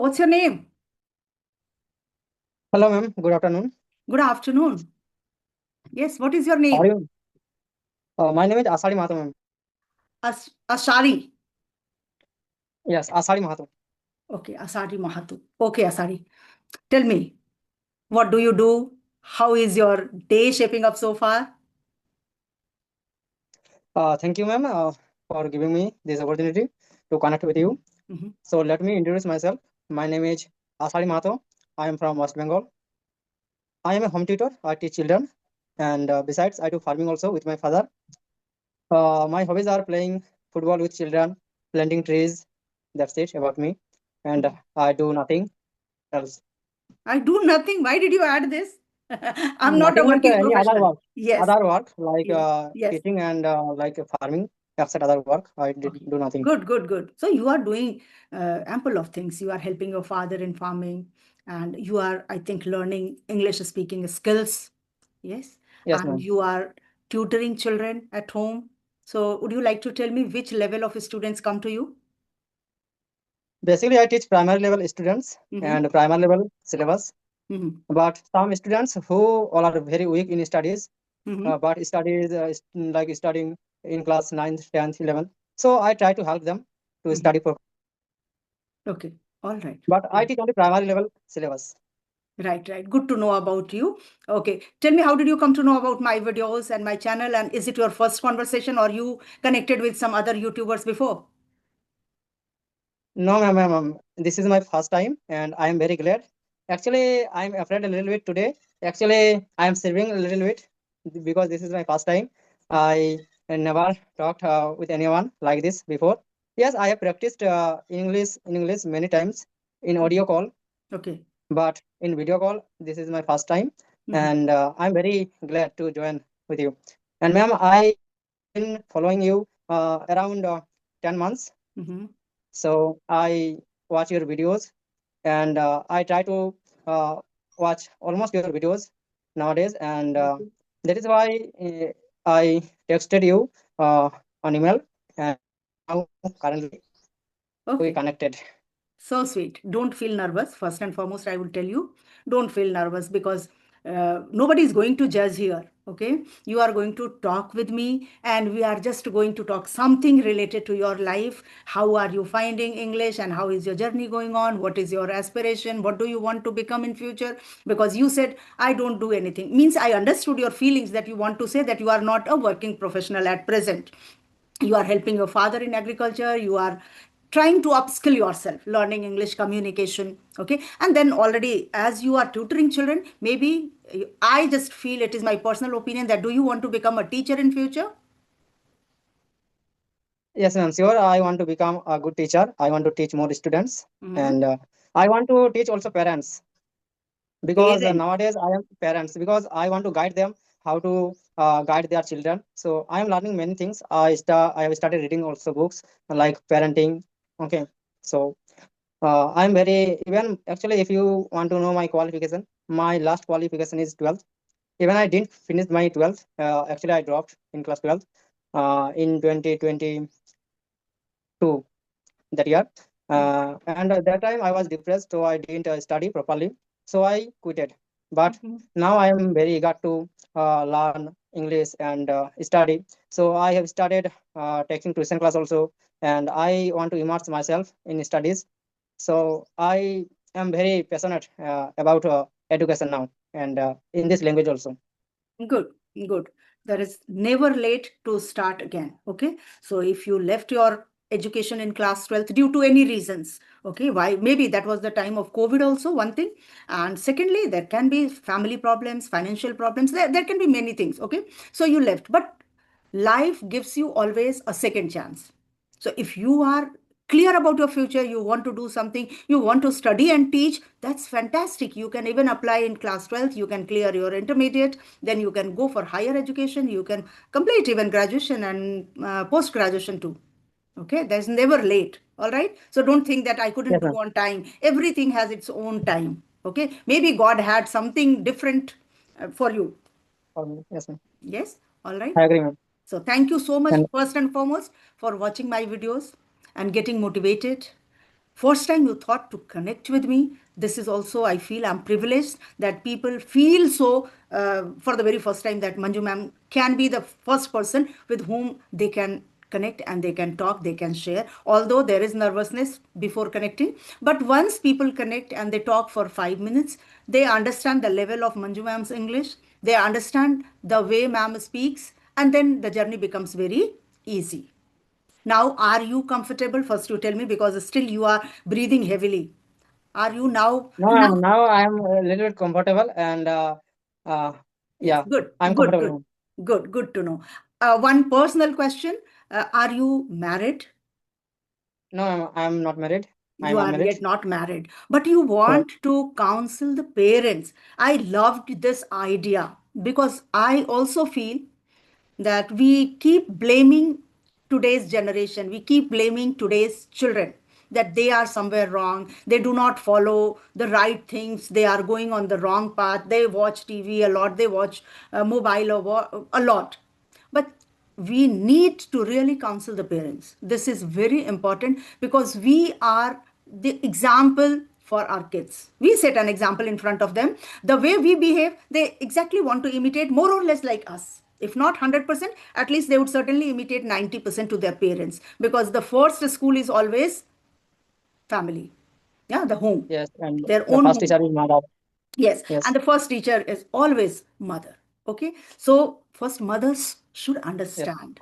What's your name? Hello, ma'am. Good afternoon. Good afternoon. Yes, what is your How are name? you? My name is Asari Mahato, ma'am. Ashari. Yes, Asari Mahato. Okay, Asari Mahato. Okay, Asari. Tell me, what do you do? How is your day shaping up so far? Thank you, ma'am, for giving me this opportunity to connect with you. Mhm. So let me introduce myself. My name is Asari Mahato. I am from West Bengal. I am a home tutor. I teach children, and besides, I do farming also with my father. My hobbies are playing football with children, planting trees. That's it about me, and I do nothing else. I do nothing. Why did you add this? I'm not a Nothing means working any other professional. work. Yes, Other work like yes, yes. teaching and like farming. Except other work, I did Okay. do nothing. Good, good, good. So you are doing ample of things. You are helping your father in farming, and you are, I think, learning English speaking skills. Yes. Yes, And ma'am. you are tutoring children at home. So would you like to tell me which level of students come to you? Basically, I teach primary level students Mm-hmm. and primary level syllabus. Mm-hmm. But some students who all are very weak in studies, Mm-hmm. but studies like studying in class 9th, 10th, 11th. So I try to help them to Mm-hmm. study. Okay. All right. But I teach only primary level syllabus. Right, right. Good to know about you. Okay. Tell me, how did you come to know about my videos and my channel? And is it your first conversation or you connected with some other YouTubers before? No, ma'am. This is my first time, and I am very glad. Actually, I'm afraid a little bit today. Actually, I am serving a little bit because this is my first time. I never talked with anyone like this before. Yes, I have practiced English many times in audio call, Okay. but in video call, this is my first time, Mhm. and I'm very glad to join with you. And ma'am, I been following you around 10 months. Mhm. So I watch your videos and I try to uh, watch almost your videos nowadays, and Okay. that is why I texted you on email, and now currently we Okay. connected. So sweet. Don't feel nervous. First and foremost, I will tell you, don't feel nervous because nobody is going to judge here. Okay. You are going to talk with me and we are just going to talk something related to your life. How are you finding English and how is your journey going on? What is your aspiration? What do you want to become in future? Because you said, I don't do anything. Means I understood your feelings that you want to say that you are not a working professional at present. You are helping your father in agriculture, you are trying to upskill yourself, learning English communication. Okay. And then already as you are tutoring children, maybe I just feel, it is my personal opinion, that do you want to become a teacher in future? Yes, ma'am. Sure, I want to become a good teacher. I want to teach more students, Mm-hmm. and I want to teach also parents because Parent. nowadays I am parents because I want to guide them how to guide their children. So I am learning many things. I have started reading also books like parenting. Okay, so I am very even actually if you want to know my qualification, my last qualification is 12th. Even I didn't finish my 12th. Actually, I dropped in class 12 in 2022 that year. And at that time I was depressed, so I didn't study properly. So I quitted. But Mhm. now I am very eager to learn English and study. So I have started taking tuition class also, and I want to immerse myself in studies. So I am very passionate about education now and in this language also. Good, good. There is never late to start again. Okay. So if you left your education in class 12th due to any reasons, okay, why? Maybe that was the time of COVID, also, one thing. And secondly, there can be family problems, financial problems. There can be many things. Okay. So you left. But life gives you always a second chance. So if you are clear about your future, you want to do something, you want to study and teach, that's fantastic. You can even apply in class 12th, you can clear your intermediate, then you can go for higher education, you can complete even graduation and post graduation too. Okay, there's never late. All right. So don't think that I couldn't Yes, do ma'am. on time. Everything has its own time. Okay. Maybe God had something different for you. Yes, ma'am. Yes. All right. I agree, ma'am. So thank you so much, And first and foremost, for watching my videos and getting motivated. first time you thought to connect with me. This is also, I feel I'm privileged that people feel so for the very first time that Manju ma'am can be the first person with whom they can connect and they can talk, they can share. Although there is nervousness before connecting, but once people connect and they talk for 5 minutes, they understand the level of Manju ma'am's English, they understand the way ma'am speaks, and then the journey becomes very easy. Now, are you comfortable? First, you tell me because still you are breathing heavily. Are you now? No, Now, now I am a little bit comfortable and uh, yes, yeah, good, I'm good, comfortable good, now. good, good to know. One personal question: are you married? No, I'm not married. I'm You are unmarried. yet not married, but you Yes. want to counsel the parents. I loved this idea because I also feel that we keep blaming today's generation, we keep blaming today's children that they are somewhere wrong, they do not follow the right things, they are going on the wrong path, they watch TV a lot, they watch mobile a lot. But we need to really counsel the parents. This is very important because we are the example for our kids. We set an example in front of them. The way we behave, they exactly want to imitate more or less like us. If not 100%, at least they would certainly imitate 90% to their parents because the first school is always family. Yeah, the home, Yes, and their the own first home. teacher is mother. Yes, and Yes. the first teacher is always mother. Okay, so first mothers should Yes. understand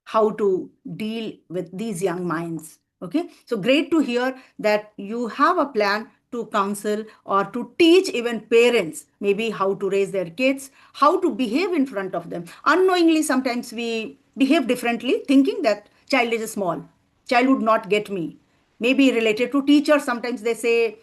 how to deal with these young minds. Okay, so great to hear that you have a plan to counsel or to teach even parents maybe how to raise their kids, how to behave in front of them. Unknowingly, sometimes we behave differently, thinking that child is small, child would not get me. Maybe related to teachers, sometimes they say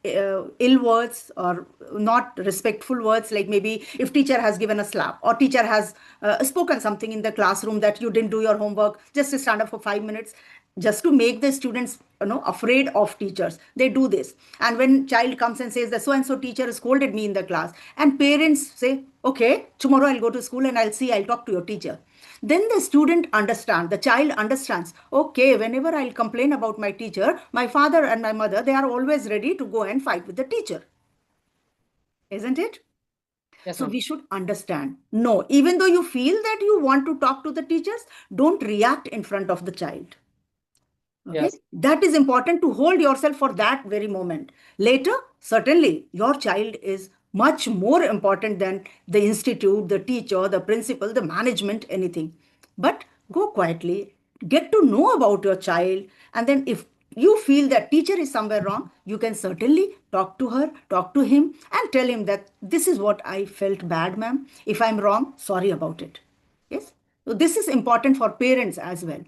ill words or not respectful words, like maybe if teacher has given a slap or teacher has spoken something in the classroom that you didn't do your homework, just to stand up for 5 minutes, just to make the students afraid of teachers, they do this. And when child comes and says that so and so teacher scolded me in the class, and parents say, okay, tomorrow I'll go to school and I'll talk to your teacher. Then the student understands, the child understands, okay, whenever I'll complain about my teacher, my father and my mother, they are always ready to go and fight with the teacher. Isn't it? Yes, So ma'am. we should understand. No, even though you feel that you want to talk to the teachers, don't react in front of the child. Okay, Yes. that is important to hold yourself for that very moment. Later, certainly, your child is much more important than the institute, the teacher, the principal, the management, anything. But go quietly, get to know about your child, and then if you feel that teacher is somewhere wrong, you can certainly talk to her, talk to him, and tell him that this is what I felt bad, ma'am. If I'm wrong, sorry about it. Yes. So this is important for parents as well.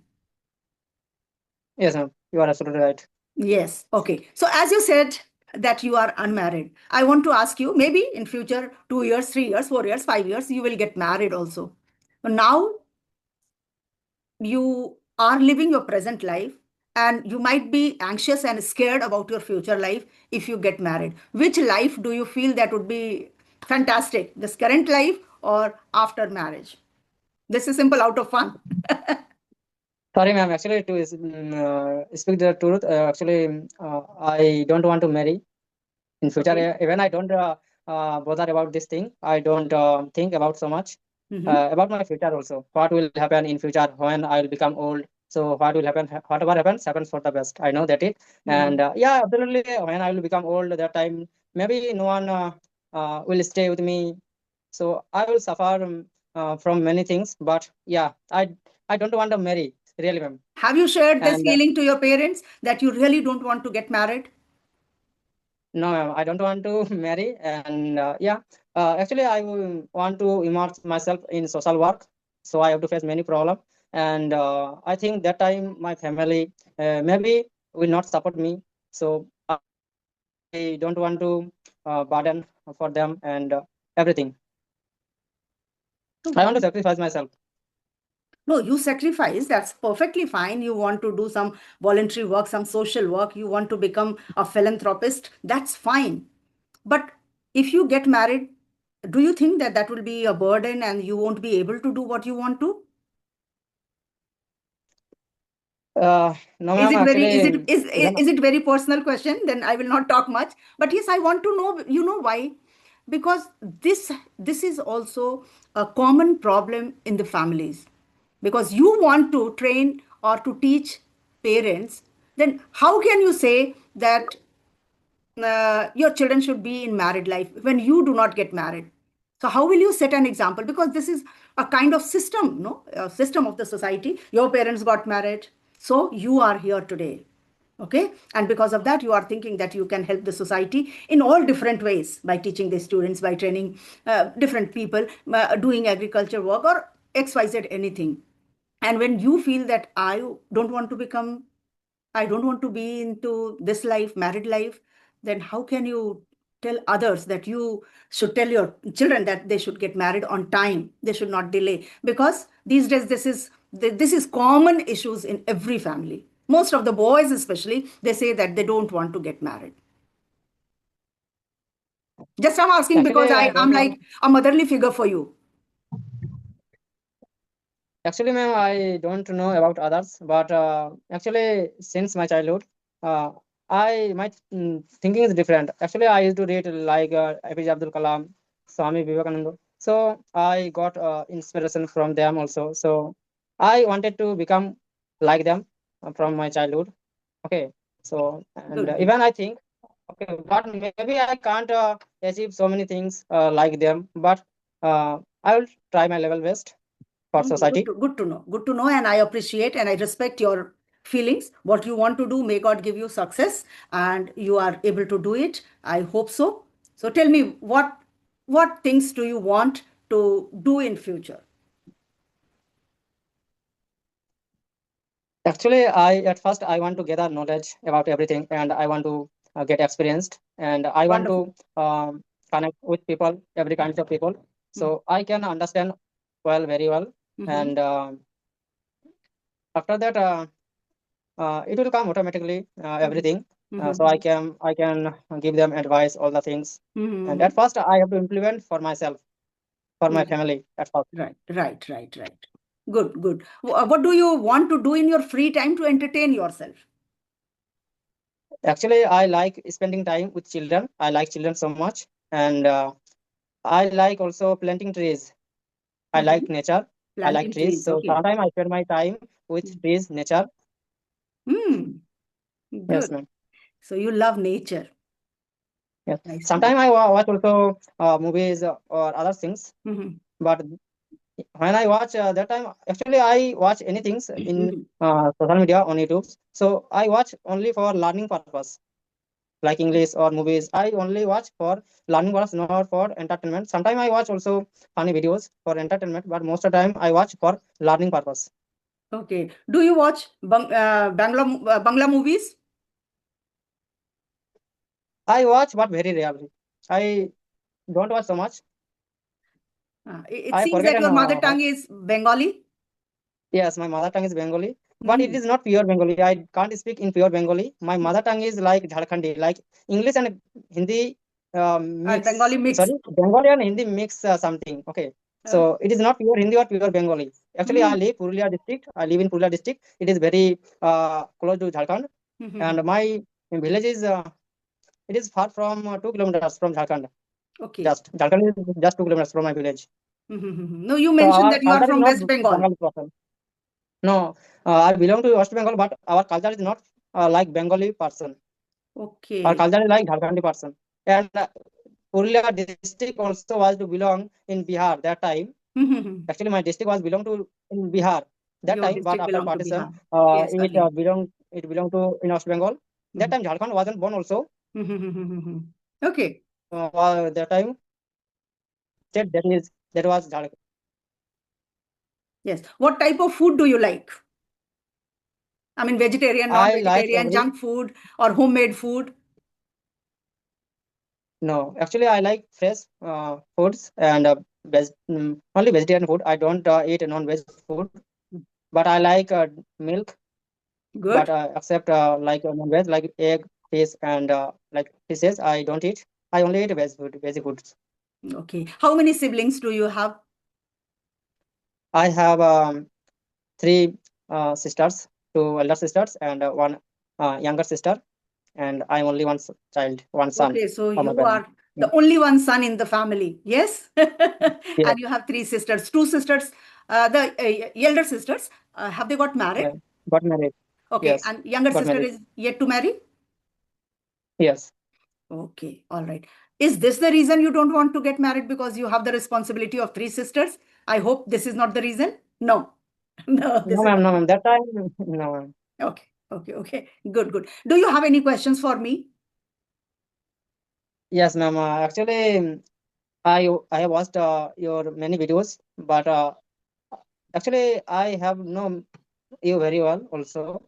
Yes, ma'am. You are absolutely right. Yes. Okay. So as you said that you are unmarried, I want to ask you, maybe in future, 2 years, 3 years, 4 years, 5 years, you will get married also. Now you are living your present life and you might be anxious and scared about your future life if you get married. Which life do you feel that would be fantastic? This current life or after marriage? This is simple out of fun. Sorry, ma'am. Actually, to speak the truth, I don't want to marry in future. Okay. Even I don't bother about this thing. I don't think about so much Mm-hmm. about my future also. What will happen in future when I will become old? So what will happen? Whatever happens for the best. I know that it. Mm-hmm. And yeah, absolutely. When I will become old, that time maybe no one will stay with me. So I will suffer from many things. But yeah, I don't want to marry really, ma'am. Have you shared this And feeling to your parents that you really don't want to get married? no, ma'am, I don't want to marry. And yeah, actually, I will want to immerse myself in social work. So I have to face many problems. And I think that time my family maybe will not support me. So I don't want to burden for them and everything. So I want why? to sacrifice myself. No, you sacrifice. That's perfectly fine. You want to do some voluntary work, some social work. You want to become a philanthropist. That's fine. But if you get married, do you think that that will be a burden and you won't be able to do what you want to? No, Is ma'am. it very Actually, even is it very personal question? Then I will not talk much. But yes, I want to know. You know why? Because this is also a common problem in the families. Because you want to train or to teach parents, then how can you say that your children should be in married life when you do not get married? So how will you set an example? Because this is a kind of system, no, a system of the society. Your parents got married, so you are here today. Okay, and because of that you are thinking that you can help the society in all different ways by teaching the students, by training different people, doing agriculture work or xyz anything. And when you feel that I don't want to be into this life, married life, then how can you tell others that you should tell your children that they should get married on time, they should not delay? Because these days this is common issues in every family. Most of the boys especially, they say that they don't want to get married. Just I'm asking because actually I I'm don't know. like a motherly figure for you. Actually, ma'am, I don't know about others, but actually, since my childhood, uh, my thinking is different. Actually, I used to read like APJ Abdul Kalam, Swami Vivekananda. So I got inspiration from them also. So I wanted to become like them from my childhood. Okay. So and Good, good. even I think, okay, but maybe I can't achieve so many things like them, but I will try my level best for society. Good to know. Good to know. And I appreciate and I respect your feelings. What you want to do, may God give you success and you are able to do it. I hope so. So tell me, what things do you want to do in future? Actually, I at first I want to gather knowledge about everything, and I want to get experienced, and I want Wonderful. to connect with people, every kind of people, so I can understand well, very well, Mm-hmm. and after that, it will come automatically, everything. So Mm-hmm. I can give them advice, all the things, and Mm-hmm. at first I have to implement for myself, for my Yes. family at first. Right. Good, good. What do you want to do in your free time to entertain yourself? Actually, I like spending time with children. I like children so much, and I like also planting trees. I Mm-hmm. like nature. I like Planting trees. trees. So Okay. sometimes I spend my time with trees, nature. Hmm. Yes, Good. ma'am. So you love nature. Yes. Nice, nice. Sometimes I watch also movies or other things. Mm-hmm. But when I watch that time, actually I watch anything in social media on YouTube. So I watch only for learning purpose, like English or movies. I only watch for learning purpose, not for entertainment. Sometimes I watch also funny videos for entertainment, but most of the time I watch for learning purpose. Okay. Do you watch Bangla movies? I watch, but very rarely. I don't watch so much. It I seems forget that and your mother tongue is Bengali. yes, my mother tongue is Bengali, but it Mm. is not pure Bengali. I can't speak in pure Bengali. My mother tongue is like Jharkhandi, like English and Hindi And Bengali mix. mix. Sorry, Bengali and Hindi mix something. Okay, Uh, so it is not pure Hindi or pure Bengali. Actually, I mm. live Purulia district. I live in Purulia district. It is very close to Jharkhand, and my village is it is far from 2 kilometers from Jharkhand. Okay. Just Jharkhand is just 2 kilometers from my village. No, you So mentioned our that you are culture is from not West Bengal. Bengali person. No, I belong to West Bengal, but our culture is not like Bengali person. Our Okay. culture is like Jharkhandi person. And Purulia district also was to belong in Bihar that time. Actually, my district was belong to in Bihar that Your time, but district after belong to partition, Bihar. Yes, earlier. it belong to in West Bengal. That Mhm. time Jharkhand wasn't born also. Okay. That time state that was Jharkhand. Yes. What type of food do you like? I mean, vegetarian, I like non-vegetarian, every junk food, or homemade food? no, actually, I like fresh foods and only vegetarian food. I don't eat non-veg food, but I like milk. But Good. except like non-veg, like egg, fish, and like fishes, I don't eat. I only eat veg foods. Okay. How many siblings do you have? I have three sisters. two elder sisters and one younger sister, and I'm only child, one son Okay, so of my you parents. are Yeah. the only one son in the family, yes? Yes, And you have three sisters, two sisters, the elder sisters, have they got married? yeah. Got married. Okay, Yes, and younger got sister married. is yet to marry? Yes. Okay, all right. Is this the reason you don't want to get married because you have the responsibility of three sisters? I hope this is not the reason. No, no, this No, is ma'am, not. no, ma'am. That time, no, ma'am. Okay, okay, okay. Good, good. Do you have any questions for me? Yes, ma'am. Actually, I have watched your many videos, but actually, I have known you very well also.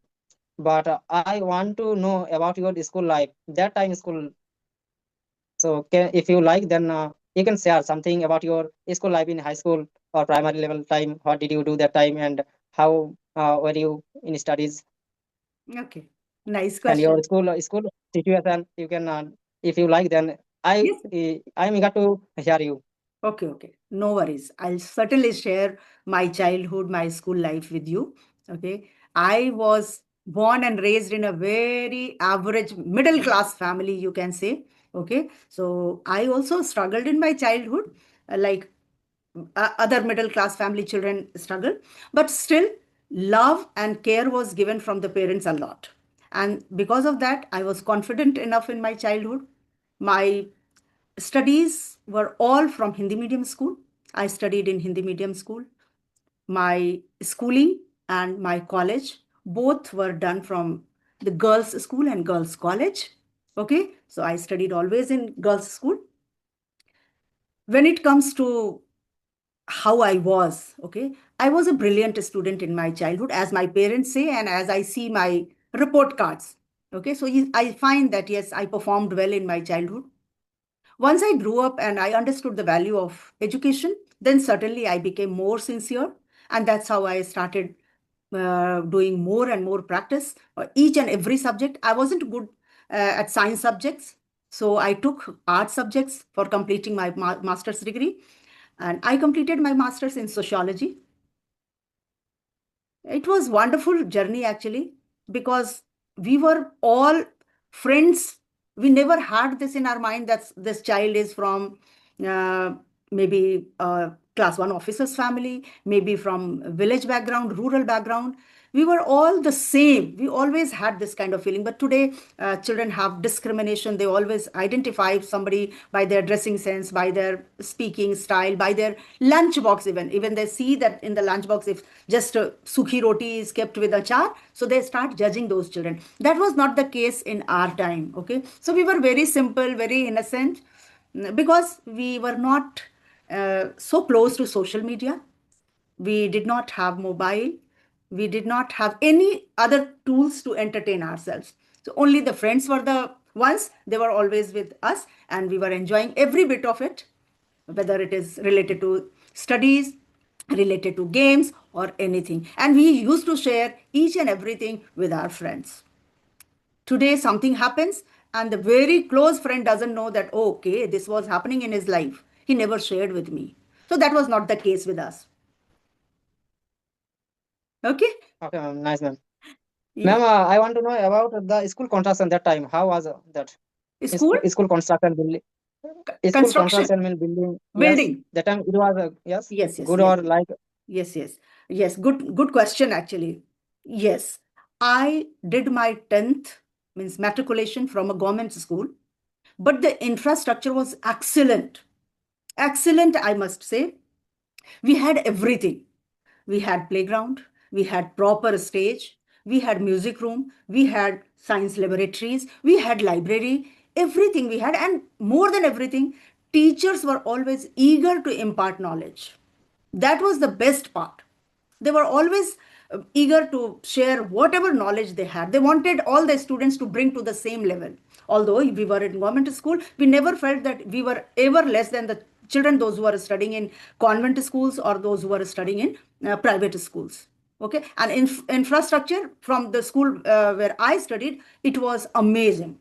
But I want to know about your school life. That time school. So, if you like, then you can share something about your school life in high school or primary level time. What did you do that time, and how were you in studies, Okay, nice and your question. school situation? You can, if you like, then Yes. I'm eager to hear you. Okay, okay. No worries. I'll certainly share my childhood, my school life with you. Okay. I was born and raised in a very average middle class family, you can say. Okay. So I also struggled in my childhood, like other middle class family children struggle, but still, love and care was given from the parents a lot. And because of that, I was confident enough in my childhood. My studies were all from Hindi medium school. I studied in Hindi medium school. My schooling and my college both were done from the girls' school and girls' college. Okay, so I studied always in girls' school. When it comes to how I was, okay, I was a brilliant student in my childhood, as my parents say, and as I see my report cards. Okay, so I find that yes, I performed well in my childhood. Once I grew up and I understood the value of education, then certainly I became more sincere. And that's how I started doing more and more practice. Each and every subject. I wasn't good at science subjects. So I took art subjects for completing my master's degree. And I completed my master's in sociology. It was wonderful journey actually because we were all friends. We never had this in our mind that this child is from uh, maybe class one officer's family, maybe from village background, rural background. We were all the same. We always had this kind of feeling. But today, children have discrimination. They always identify somebody by their dressing sense, by their speaking style, by their lunch box even. Even they see that in the lunch box, if just sukhi roti is kept with achar, so they start judging those children. That was not the case in our time. Okay. So we were very simple, very innocent because we were not so close to social media. We did not have mobile. We did not have any other tools to entertain ourselves. So only the friends were the ones. They were always with us and we were enjoying every bit of it, whether it is related to studies, related to games or anything. And we used to share each and everything with our friends. Today something happens and the very close friend doesn't know that, oh, okay, this was happening in his life. He never shared with me. So that was not the case with us. Okay. Okay, ma'am. Nice, ma'am. Yeah. Ma'am, I want to know about the school construction that time. How was that? School School construction building. School construction construction mean building. Yes, building. that time it was yes, Yes, yes, good yes, or like. yes, yes, yes. Good question actually. Yes, I did my 10th means matriculation from a government school, but the infrastructure was excellent. Excellent, I must say. We had everything. We had playground, we had proper stage, we had music room, we had science laboratories, we had library, everything we had, and more than everything, teachers were always eager to impart knowledge. That was the best part. They were always eager to share whatever knowledge they had. They wanted all the students to bring to the same level. Although we were in government school, we never felt that we were ever less than the children, those who are studying in convent schools or those who are studying in private schools. Okay, and infrastructure from the school where I studied, it was amazing.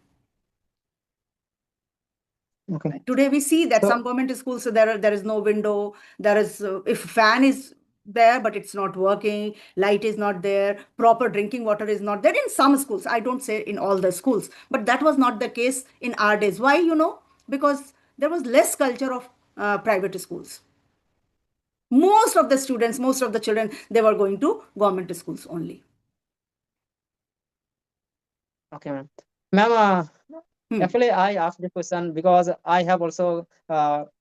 Okay. Today we see that So some government schools, so there is no window. There is if fan is there, but it's not working. Light is not there. Proper drinking water is not there in some schools. I don't say in all the schools, but that was not the case in our days. Why? Because there was less culture of private schools. Most of the students, most of the children, they were going to government schools only. Okay, ma'am. Ma'am, Hmm. actually, I asked this question because I have also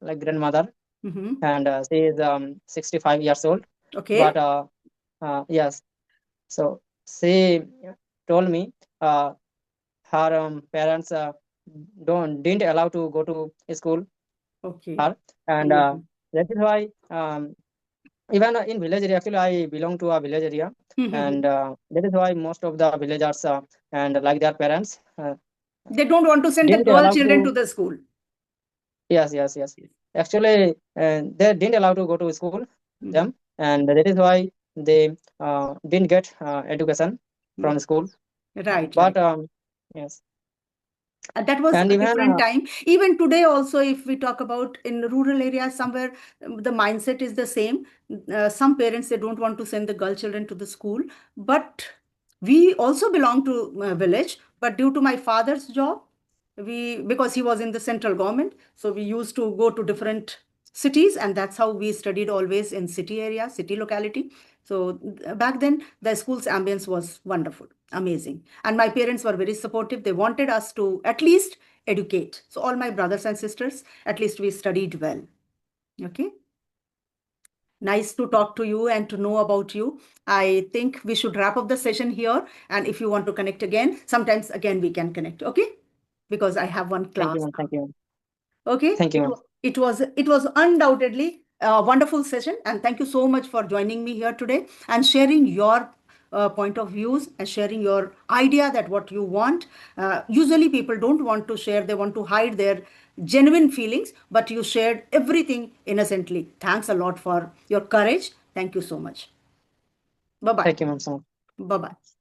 like grandmother, Mm-hmm. and she is 65 years old. But Okay. yes, so she told me her parents don't didn't allow to go to school Okay. her, and Mm-hmm. that is why even in village area. Actually, I belong to a village area, Mm-hmm. and that is why most of the villagers and like their parents They don't want to send the didn't girl allow children to to. the school. Yes, yes, yes. Actually, they didn't allow to go to school Mm-hmm. them, and that is why they didn't get education from Mm. school. Right, But right. yes, That was and a even different time. Even today, also, if we talk about in rural areas somewhere, the mindset is the same. Some parents, they don't want to send the girl children to the school. But we also belong to a village. But due to my father's job, because he was in the central government, so we used to go to different cities, and that's how we studied always in city area, city locality. So back then, the school's ambience was wonderful, amazing. And my parents were very supportive. They wanted us to at least educate. So all my brothers and sisters, at least we studied well. Okay. Nice to talk to you and to know about you. I think we should wrap up the session here. And if you want to connect again, sometimes again we can connect. Okay. Because I have one thank you, class ma'am. now. Thank you, ma'am. Okay, Thank you, ma'am. it was undoubtedly a wonderful session, and thank you so much for joining me here today and sharing your point of views and sharing your idea that what you want. Usually, people don't want to share; they want to hide their genuine feelings. But you shared everything innocently. Thanks a lot for your courage. Thank you so much. Bye bye. Thank you, ma'am. So much. Bye bye.